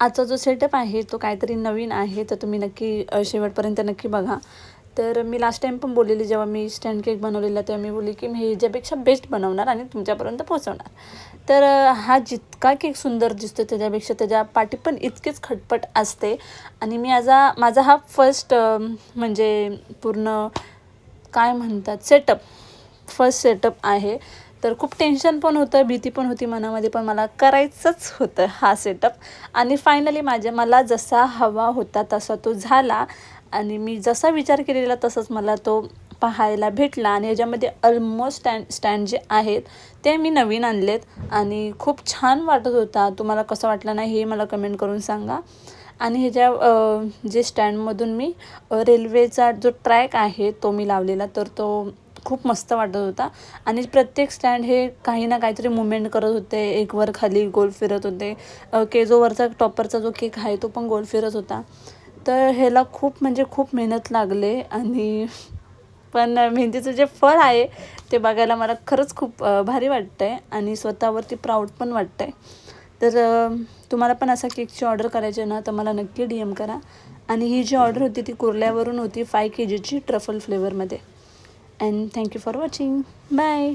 आजचा जो सेटअप आहे तो काहीतरी नवीन आहे, तर तुम्ही नक्की शेवटपर्यंत नक्की बघा. तर मी लास्ट टाईम पण बोललेली, जेव्हा मी स्टँड केक बनवलेला तेव्हा मी बोलली की मी ह्याच्यापेक्षा बेस्ट बनवणार आणि तुमच्यापर्यंत पोहोचवणार. तर हा जितका केक सुंदर दिसतो त्याच्यापेक्षा त्याच्या पाठी पण इतकीच खटपट असते. आणि मी माझा हा फर्स्ट म्हणजे पूर्ण काय म्हणतात फर्स्ट सेटअप आहे. तर खूप टेन्शन पण होतं, भीती पण होती मनामध्ये, पण मला करायचंच होतं हा सेटअप. आणि फायनली मला जसा हवा होता तसा तो झाला. आणि मी जसा विचार केलेला तसंच मला तो पाहायला भेटला. आणि याच्यामध्ये ऑलमोस्ट स्टँड जे आहेत ते मी नवीन आणलेत आणि खूप छान वाटत होता. तुम्हाला कसं वाटलं नाही हे मला कमेंट करून सांगा. आणि ह्याच्या जे स्टँडमधून मी रेल्वेचा जो ट्रॅक आहे तो मी लावलेला, तर तो खूप मस्त वाटत होता. आणि प्रत्येक स्टँड हे काही ना काहीतरी मुवमेंट करत होते, एक वर खाली गोल फिरत होते. जो वरचा टॉपरचा जो केक आहे तो पण गोल फिरत होता. तर ह्याला खूप म्हणजे खूप मेहनत लागले. आणि पण मेहनतीचं जे फळ आहे ते बघायला मला खरंच खूप भारी वाटतं आहे आणि स्वतःवरती प्राऊड पण वाटतं आहे. तर तुम्हाला पण असा केकची ऑर्डर करायची आहे ना, तर मला नक्की DM करा. आणि ही जी ऑर्डर होती ती कुर्ल्यावरून होती, 5 kgची ट्रफल फ्लेवरमध्ये. And thank you for watching. Bye.